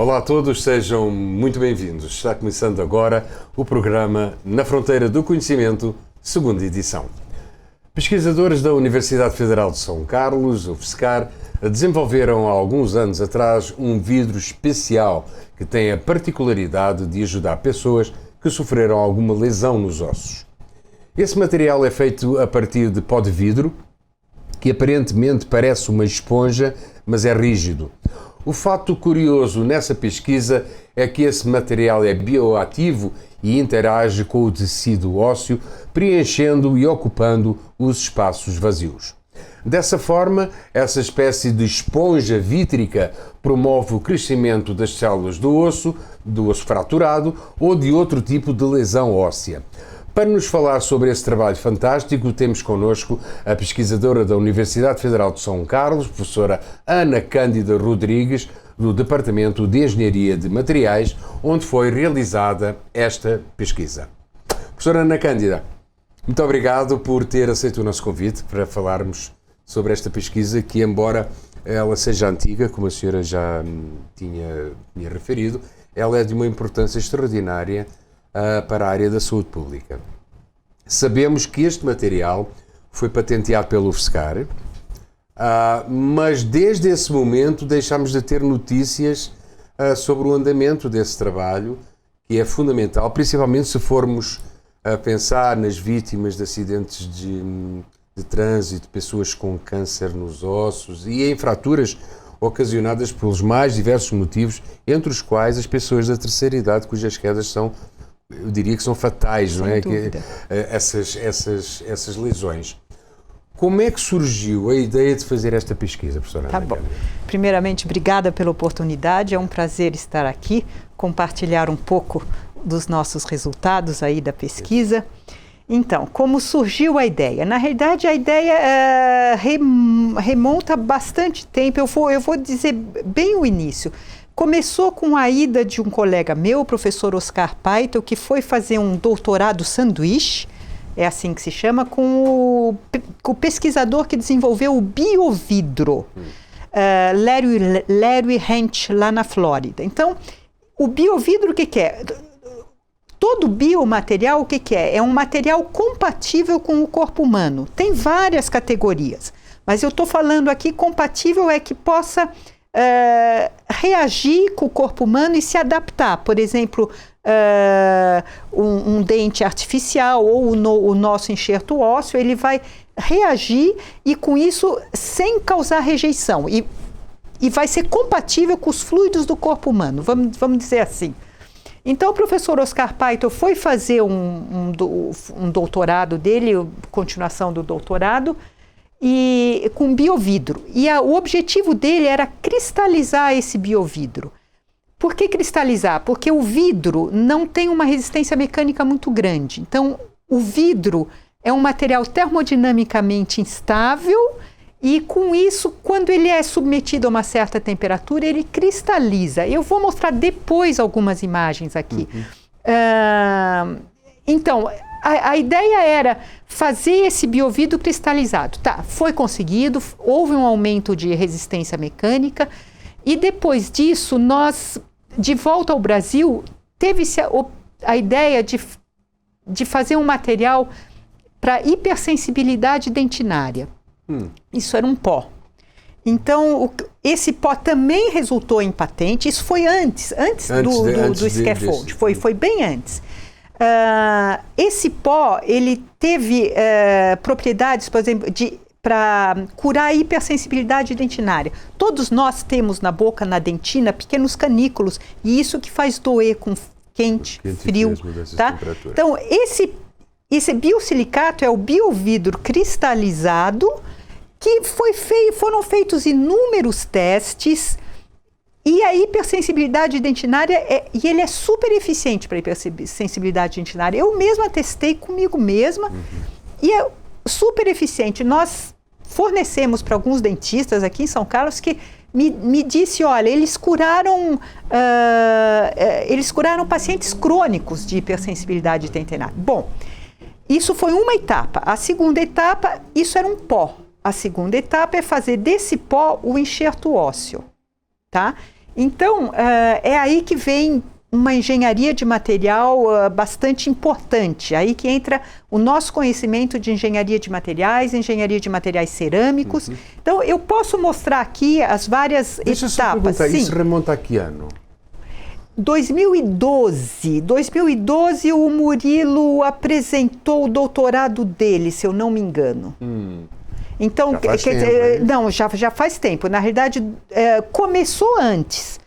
Olá a todos, sejam muito bem-vindos. Está começando agora o programa Na Fronteira do Conhecimento, segunda edição. Pesquisadores da Universidade Federal de São Carlos, o UFSCar, desenvolveram há alguns anos atrás um vidro especial que tem a particularidade de ajudar pessoas que sofreram alguma lesão nos ossos. Esse material é feito a partir de pó de vidro, que aparentemente parece uma esponja, mas é rígido. O fato curioso nessa pesquisa é que esse material é bioativo e interage com o tecido ósseo, preenchendo e ocupando os espaços vazios. Dessa forma, essa espécie de esponja vítrica promove o crescimento das células do osso fraturado ou de outro tipo de lesão óssea. Para nos falar sobre esse trabalho fantástico, temos connosco a pesquisadora da Universidade Federal de São Carlos, professora Ana Cândida Rodrigues, do Departamento de Engenharia de Materiais, onde foi realizada esta pesquisa. Professora Ana Cândida, muito obrigado por ter aceito o nosso convite para falarmos sobre esta pesquisa que, embora ela seja antiga, como a senhora já tinha referido, ela é de uma importância extraordinária para a área da saúde pública. Sabemos que este material foi patenteado pelo UFSCar, mas desde esse momento deixámos de ter notícias sobre o andamento desse trabalho, que é fundamental, principalmente se formos a pensar nas vítimas de acidentes de trânsito, pessoas com câncer nos ossos e em fraturas ocasionadas pelos mais diversos motivos, entre os quais as pessoas da terceira idade, cujas quedas são, eu diria que são fatais, não é? Essas lesões. Como é que surgiu a ideia de fazer esta pesquisa, professora? Tá bom. Primeiramente, obrigada pela oportunidade. É um prazer estar aqui, compartilhar um pouco dos nossos resultados aí da pesquisa. Então, como surgiu a ideia? Na realidade, a ideia remonta bastante tempo. Eu vou dizer bem o início. Começou com a ida de um colega meu, o professor Oscar Paito, que foi fazer um doutorado sanduíche, é assim que se chama, com o pesquisador que desenvolveu o biovidro, Larry Hench, lá na Flórida. Então, o biovidro, o que é? Todo biomaterial, o que é? É um material compatível com o corpo humano. Tem várias categorias, mas eu estou falando aqui, compatível é que possa reagir com o corpo humano e se adaptar. Por exemplo, um dente artificial ou o nosso enxerto ósseo, ele vai reagir e com isso sem causar rejeição e vai ser compatível com os fluidos do corpo humano, vamos dizer assim. Então o professor Oscar Paito foi fazer um doutorado dele, continuação do doutorado, e com biovidro. E o objetivo dele era cristalizar esse biovidro. Por que cristalizar? Porque o vidro não tem uma resistência mecânica muito grande. Então, o vidro é um material termodinamicamente instável e, com isso, quando ele é submetido a uma certa temperatura, ele cristaliza. Eu vou mostrar depois algumas imagens aqui. Então, a ideia era fazer esse biovidro cristalizado. Tá, foi conseguido, houve um aumento de resistência mecânica e depois disso, nós, de volta ao Brasil, teve-se a ideia de fazer um material para hipersensibilidade dentinária. Isso era um pó. Então, esse pó também resultou em patente. Isso foi antes do scaffold, foi bem antes. Esse pó, ele teve propriedades, por exemplo, para curar a hipersensibilidade dentinária. Todos nós temos na boca, na dentina, pequenos canículos, e isso que faz doer com quente, frio. Tá? Então, esse biosilicato é o biovidro cristalizado, que foram feitos inúmeros testes. E a hipersensibilidade dentinária, e ele é super eficiente para a hipersensibilidade dentinária. Eu mesma testei comigo mesma e é super eficiente. Nós fornecemos para alguns dentistas aqui em São Carlos que me disse, olha, eles curaram pacientes crônicos de hipersensibilidade dentinária. Bom, isso foi uma etapa. A segunda etapa, isso era um pó. A segunda etapa é fazer desse pó o enxerto ósseo. Tá? Então, é aí que vem uma engenharia de material bastante importante. Aí que entra o nosso conhecimento de engenharia de materiais cerâmicos. Então, eu posso mostrar aqui as várias etapas. Deixa eu só perguntar, isso remonta a que ano? 2012, o Murilo apresentou o doutorado dele, se eu não me engano. Então, já faz tempo. Na realidade, começou antes.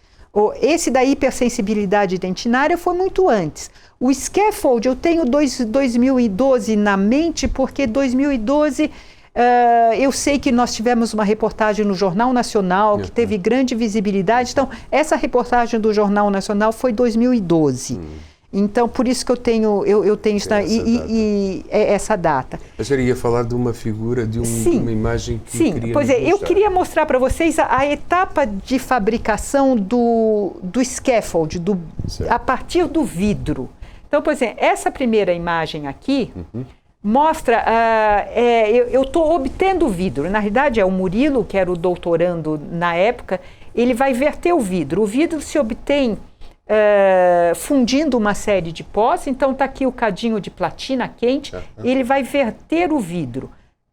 Esse da hipersensibilidade dentinária foi muito antes. O scaffold, eu tenho 2012 na mente, porque 2012 eu sei que nós tivemos uma reportagem no Jornal Nacional que teve grande visibilidade. Então, essa reportagem do Jornal Nacional foi 2012. Então, por isso que eu tenho essa data. Eu já ia falar de uma figura, de uma imagem que queria pois eu queria mostrar para vocês a etapa de fabricação do scaffold, a partir do vidro. Então, por exemplo, essa primeira imagem aqui mostra, eu estou obtendo o vidro. Na realidade, é o Murilo, que era o doutorando na época, ele vai verter o vidro. O vidro se obtém fundindo uma série de pós. Então está aqui o cadinho de platina quente, ele vai verter o vidro.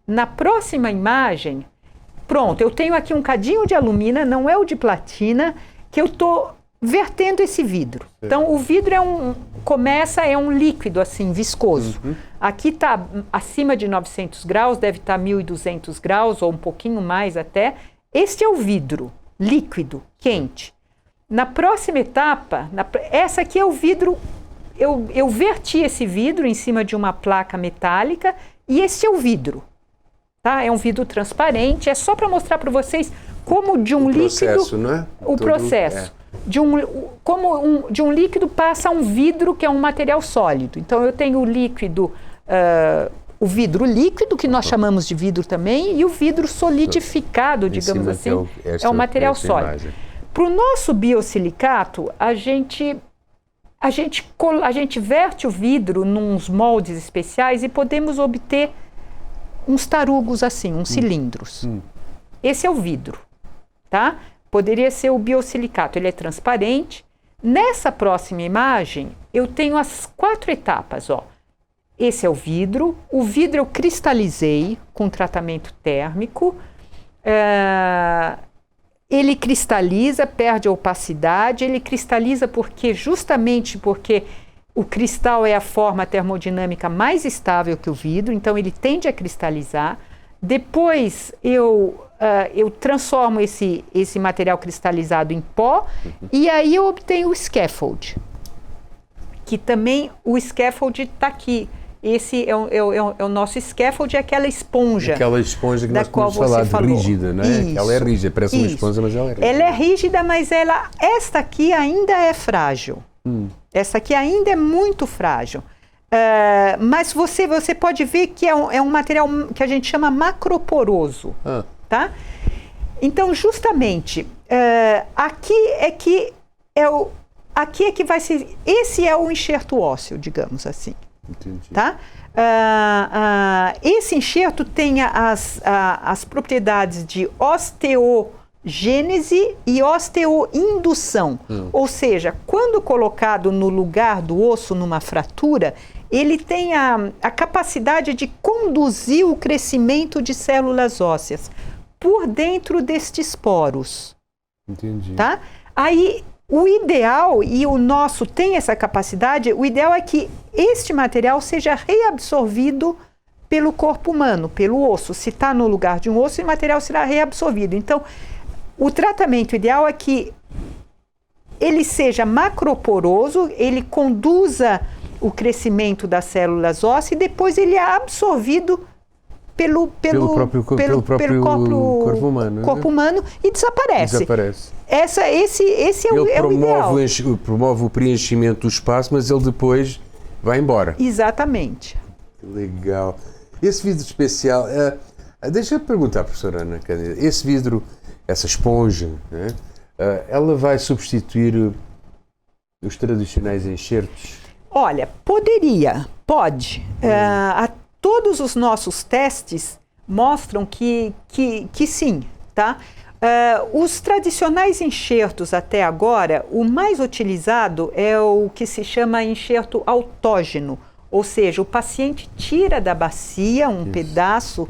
Na próxima imagem, pronto, eu tenho aqui um cadinho de alumina, não é o de platina, que eu estou vertendo esse vidro. Então o vidro é um líquido assim, viscoso. Aqui está acima de 900 graus, deve estar 1.200 graus ou um pouquinho mais até. Este é o vidro líquido, quente. Na próxima etapa, essa aqui é o vidro, eu verti esse vidro em cima de uma placa metálica e esse é o vidro. Tá? É um vidro transparente, é só para mostrar para vocês como de um líquido... Não é? O processo. De um líquido passa a um vidro, que é um material sólido. Então eu tenho o líquido, o vidro líquido, que nós chamamos de vidro também, e o vidro solidificado, digamos assim, é um material sólido. Para o nosso biosilicato, a gente verte o vidro nos moldes especiais e podemos obter uns tarugos assim, uns cilindros. Esse é o vidro, tá? Poderia ser o biosilicato, ele é transparente. Nessa próxima imagem, eu tenho as 4 etapas, ó. Esse é o vidro eu cristalizei com tratamento térmico. Ele cristaliza, perde a opacidade, ele cristaliza justamente porque o cristal é a forma termodinâmica mais estável que o vidro, então ele tende a cristalizar. Depois eu transformo esse material cristalizado em pó e aí eu obtenho o scaffold, que também o scaffold está aqui. Esse é o nosso scaffold, é aquela esponja. Aquela esponja que nós podemos falar de rígida, não é? Isso, ela é rígida, parece uma esponja, mas ela é rígida. Ela é rígida, mas esta aqui ainda é frágil. Essa aqui ainda é muito frágil. Mas você pode ver que é um material que a gente chama macroporoso. Tá? Então, justamente, aqui é que vai ser... Esse é o enxerto ósseo, digamos assim. Entendi. Tá? Esse enxerto tem as propriedades de osteogênese e osteoindução. Ou seja, quando colocado no lugar do osso, numa fratura, ele tem a capacidade de conduzir o crescimento de células ósseas por dentro destes poros. Entendi. Tá? Aí, o ideal, e o nosso tem essa capacidade, o ideal é que este material seja reabsorvido pelo corpo humano, pelo osso. Se está no lugar de um osso, o material será reabsorvido. Então, o tratamento ideal é que ele seja macroporoso, ele conduza o crescimento das células ósseas e depois ele é absorvido pelo próprio corpo humano. Corpo humano e desaparece. Esse é o ideal. Ele promove o preenchimento do espaço, mas ele depois vai embora. Exatamente. Legal. Esse vidro especial, deixa eu perguntar, professora Ana Cândida, esse vidro, essa esponja, né, ela vai substituir os tradicionais enxertos? Olha, pode. Todos os nossos testes mostram que sim, tá? Os tradicionais enxertos até agora, o mais utilizado é o que se chama enxerto autógeno, ou seja, o paciente tira da bacia um pedaço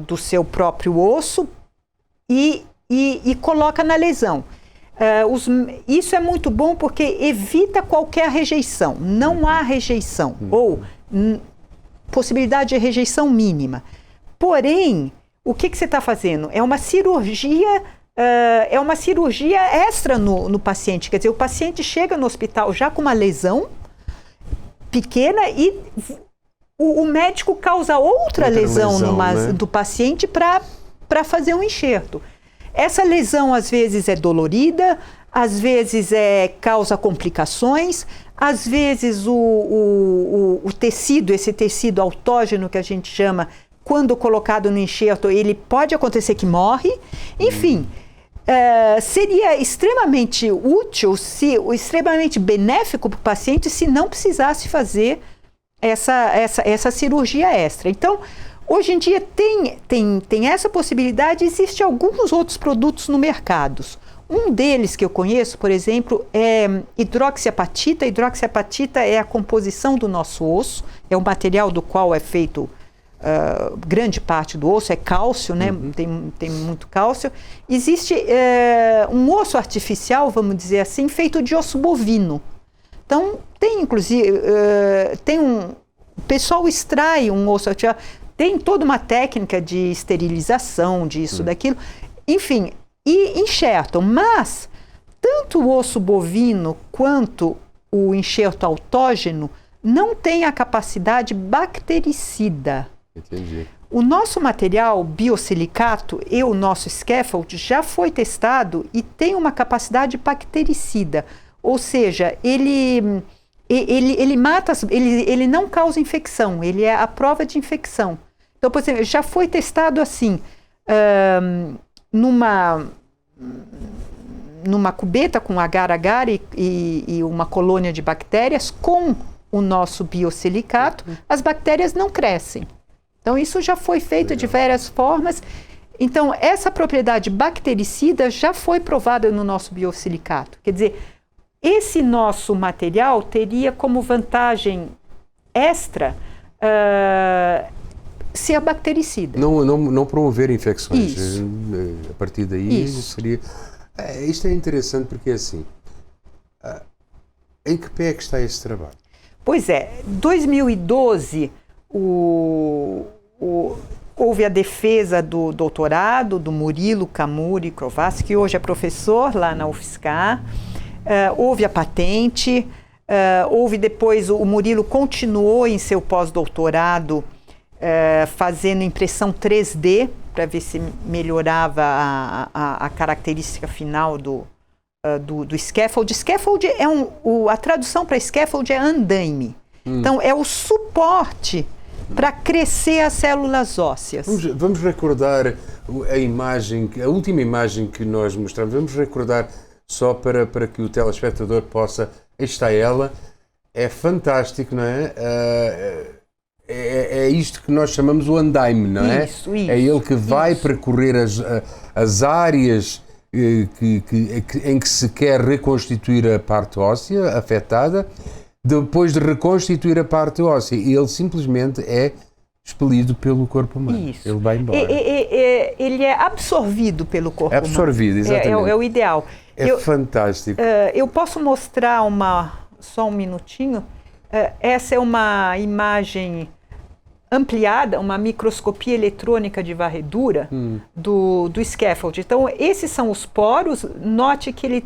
do seu próprio osso e coloca na lesão. Isso é muito bom porque evita qualquer rejeição, não há rejeição, ou possibilidade de rejeição mínima. Porém, o que você está fazendo? É uma cirurgia extra no paciente. Quer dizer, o paciente chega no hospital já com uma lesão pequena e o médico causa outra lesão né? do paciente para fazer um enxerto. Essa lesão às vezes é dolorida, às vezes causa complicações, às vezes o tecido, esse tecido autógeno que a gente chama, quando colocado no enxerto, ele pode acontecer que morre. Enfim, seria extremamente útil, extremamente benéfico para o paciente se não precisasse fazer essa cirurgia extra. Então, hoje em dia tem essa possibilidade, existem alguns outros produtos no mercado. Um deles que eu conheço, por exemplo, é hidroxiapatita. A hidroxiapatita é a composição do nosso osso, é o material do qual é feito grande parte do osso, é cálcio, né? Tem muito cálcio. Existe um osso artificial, vamos dizer assim, feito de osso bovino. Então, tem inclusive, o pessoal extrai um osso artificial, tem toda uma técnica de esterilização, disso, daquilo, enfim, e enxertam. Mas, tanto o osso bovino quanto o enxerto autógeno não tem a capacidade bactericida. Entendi. O nosso material biosilicato e o nosso scaffold já foi testado e tem uma capacidade bactericida, ou seja, ele mata, ele não causa infecção, ele é a prova de infecção. Então, por exemplo, já foi testado assim, numa cubeta com agar-agar e uma colônia de bactérias com o nosso biosilicato, as bactérias não crescem. Então, isso já foi feito de várias formas. Então, essa propriedade bactericida já foi provada no nosso biosilicato. Quer dizer, esse nosso material teria como vantagem extra ser bactericida. Não promover infecções. Isso. A partir daí seria... Isto é interessante porque, assim, em que pé é que está esse trabalho? Pois é, em 2012, houve a defesa do doutorado do Murilo Camuri Krovassi, que hoje é professor lá na UFSCar. Houve a patente, houve depois, o Murilo continuou em seu pós-doutorado fazendo impressão 3D para ver se melhorava a característica final do scaffold. Scaffold a tradução para scaffold é andaime. Então, é o suporte para crescer as células ósseas. Vamos recordar a última imagem que nós mostramos. Vamos recordar só para que o telespectador possa... Aí está ela. É fantástico, não é? É isto que nós chamamos o andaime, não é? Isso. É ele que vai percorrer as áreas em que se quer reconstituir a parte óssea afetada. Depois de reconstituir a parte óssea, ele simplesmente é expelido pelo corpo humano. Isso. Ele vai embora. Ele é absorvido pelo corpo humano. Absorvido, exatamente. É o ideal. Fantástico. Eu posso mostrar só um minutinho. Essa é uma imagem ampliada, uma microscopia eletrônica de varredura do scaffold. Então, esses são os poros. Note que ele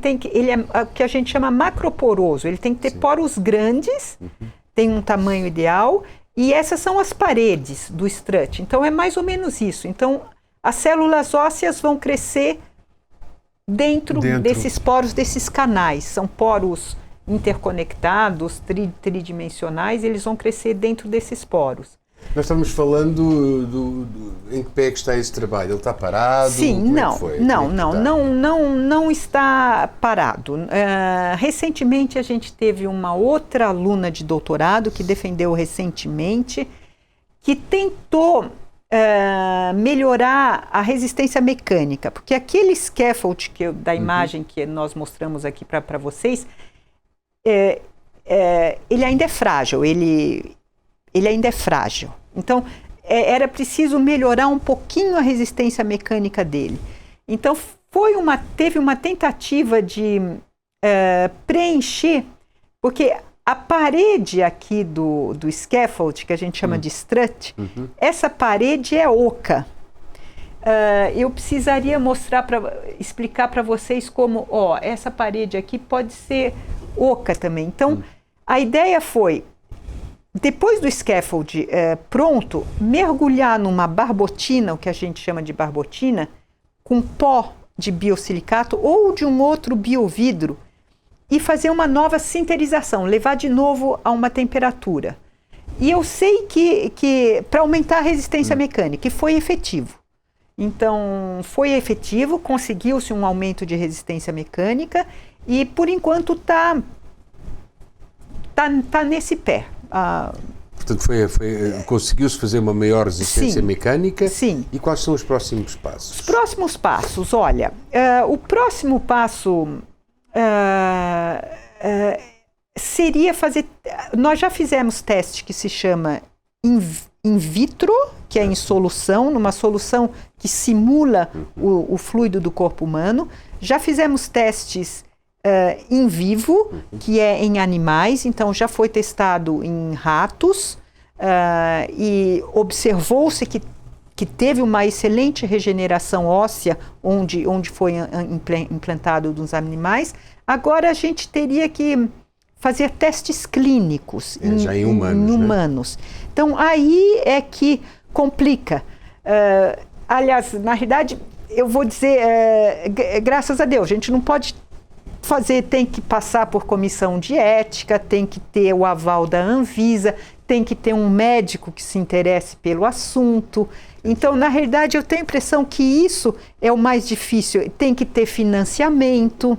é o que a gente chama macroporoso. Ele tem que ter poros grandes, tem um tamanho ideal, e essas são as paredes do strut. Então, é mais ou menos isso. Então, as células ósseas vão crescer dentro desses poros, desses canais. São poros interconectados, tridimensionais, eles vão crescer dentro desses poros. Nós estamos falando em que pé é que está esse trabalho? Ele está parado? Sim, não está parado. Recentemente a gente teve uma outra aluna de doutorado que defendeu recentemente, que tentou melhorar a resistência mecânica, porque aquele scaffold da imagem que nós mostramos aqui para vocês, ele ainda é frágil, ele ainda é frágil. Então, era preciso melhorar um pouquinho a resistência mecânica dele. Então, teve uma tentativa de preencher, porque a parede aqui do scaffold, que a gente chama de strut, essa parede é oca. Eu precisaria explicar para vocês como, essa parede aqui pode ser oca também. Então, a ideia foi, depois do scaffold pronto, mergulhar numa barbotina, o que a gente chama de barbotina, com pó de biosilicato ou de um outro biovidro, e fazer uma nova sinterização, levar de novo a uma temperatura. E eu sei que para aumentar a resistência mecânica, e foi efetivo. Então, foi efetivo, conseguiu-se um aumento de resistência mecânica, e por enquanto tá nesse pé. Portanto, conseguiu-se fazer uma maior resistência mecânica. Sim. E quais são os próximos passos? Os próximos passos, olha, o próximo passo seria fazer... Nós já fizemos teste que se chama in vitro, que é em solução, numa solução que simula o fluido do corpo humano. Já fizemos testes in vivo, que é em animais, então já foi testado em ratos, e observou-se que teve uma excelente regeneração óssea onde foi implantado nos animais. Agora a gente teria que fazer testes clínicos já em humanos. Né? Então aí é que complica. Aliás, na realidade, eu vou dizer, graças a Deus, a gente não pode tem que passar por comissão de ética, tem que ter o aval da Anvisa, tem que ter um médico que se interesse pelo assunto. Então, na realidade, eu tenho a impressão que isso é o mais difícil. Tem que ter financiamento.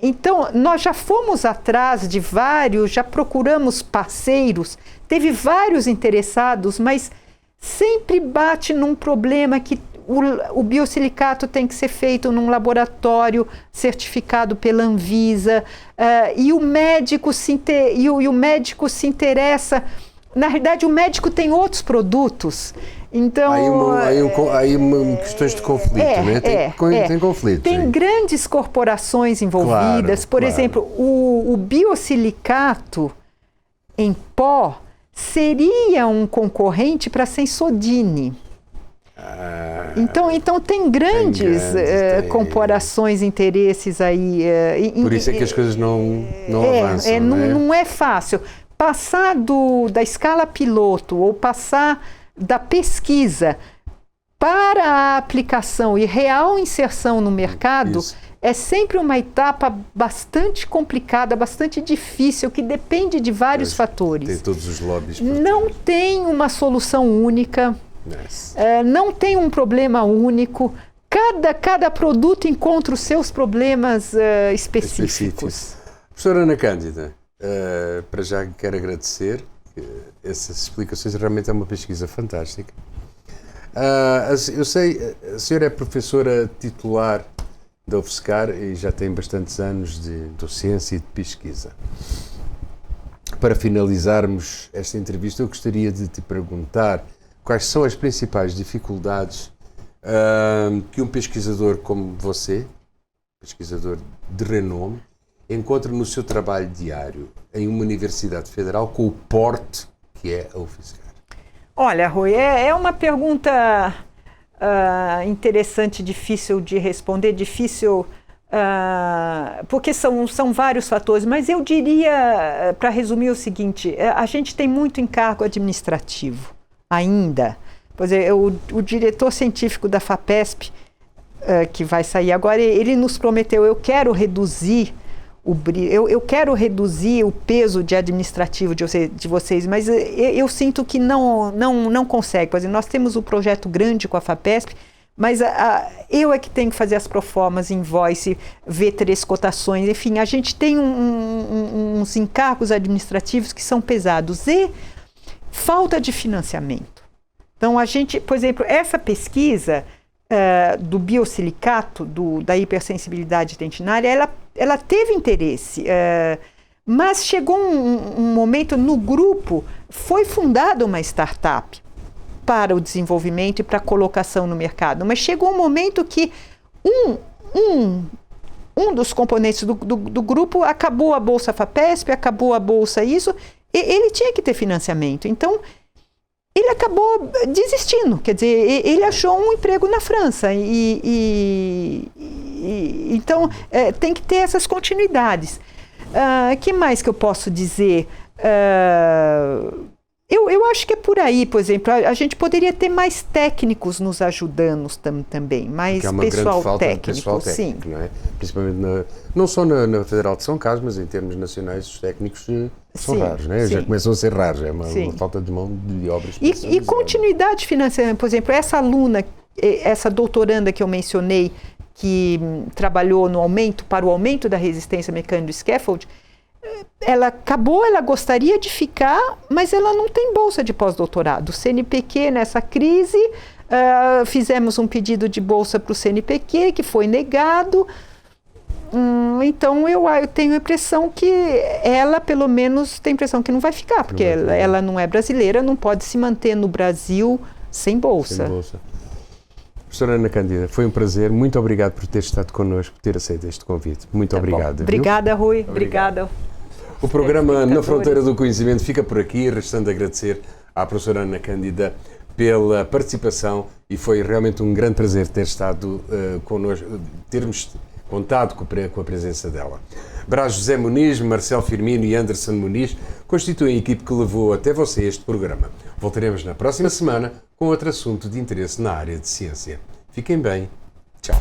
Então, nós já fomos atrás de vários, já procuramos parceiros, teve vários interessados, mas sempre bate num problema que o biosilicato tem que ser feito num laboratório certificado pela Anvisa, e o médico se interessa. Na realidade, o médico tem outros produtos. Então, aí questões de conflito, né? Tem conflito. Tem grandes corporações envolvidas. Por exemplo, o biosilicato em pó seria um concorrente para a Sensodine. Então tem grandes corporações, interesses aí. Por isso é que as coisas não avançam. Não é fácil. Passar da escala piloto ou passar da pesquisa para a aplicação e real inserção no mercado é sempre uma etapa bastante complicada, bastante difícil, que depende de vários fatores. Tem todos os lobbies. Não tem uma solução única. Não tem um problema único. Cada produto encontra os seus problemas específicos. Professora Ana Cândida, para já quero agradecer essas explicações. Realmente é uma pesquisa fantástica. Eu sei, a senhora é professora titular da UFSCar e já tem bastantes anos de docência e de pesquisa. Para finalizarmos esta entrevista, eu gostaria de te perguntar quais são as principais dificuldades que um pesquisador como você, pesquisador de renome, encontra no seu trabalho diário em uma universidade federal com o porte que é a UFSCar? Olha, Rui, é uma pergunta interessante, difícil de responder, porque são vários fatores, mas eu diria, para resumir, o seguinte: a gente tem muito encargo administrativo ainda. Pois é, o diretor científico da FAPESP, que vai sair agora, ele nos prometeu: eu quero reduzir eu quero reduzir o peso de administrativo de vocês, mas eu sinto que não consegue. Por exemplo, nós temos um projeto grande com a FAPESP, mas eu é que tenho que fazer as proformas, invoice, ver 3 cotações, enfim, a gente tem uns encargos administrativos que são pesados e falta de financiamento. Então, a gente, por exemplo, essa pesquisa do biosilicato, da hipersensibilidade dentinária, ela teve interesse, mas chegou um momento no grupo, foi fundada uma startup para o desenvolvimento e para a colocação no mercado, mas chegou um momento que um dos componentes do grupo acabou a Bolsa FAPESP, acabou a Bolsa ISO, e ele tinha que ter financiamento. Então, ele acabou desistindo, quer dizer, ele achou um emprego na França. Então, tem que ter essas continuidades. Que mais que eu posso dizer? Eu acho que é por aí, por exemplo, a gente poderia ter mais técnicos nos ajudando também, mais pessoal técnico, sim. Não é? Principalmente, não só na Federal de São Carlos, mas em termos nacionais, os técnicos são raros, não é? Já começam a ser raros, é uma falta de mão de obras. E continuidade financeira, por exemplo, essa aluna, essa doutoranda que eu mencionei, que trabalhou para o aumento da resistência mecânica do scaffold, ela gostaria de ficar, mas ela não tem bolsa de pós-doutorado. O CNPq, nessa crise, fizemos um pedido de bolsa para o CNPq, que foi negado. Então, eu tenho a impressão que ela, pelo menos, tem a impressão que não vai ficar, porque ela não é brasileira, não pode se manter no Brasil sem bolsa. Sem bolsa. Professora Ana Cândida, foi um prazer. Muito obrigado por ter estado connosco, por ter aceito este convite. Muito obrigado. Obrigada, Rui. Obrigada. O programa Na Fronteira do Conhecimento fica por aqui, restando agradecer à professora Ana Cândida pela participação, e foi realmente um grande prazer ter estado connosco, termos contado com a presença dela. Brás José Muniz, Marcelo Firmino e Anderson Muniz constituem a equipe que levou até você este programa. Voltaremos na próxima semana com outro assunto de interesse na área de ciência. Fiquem bem. Tchau.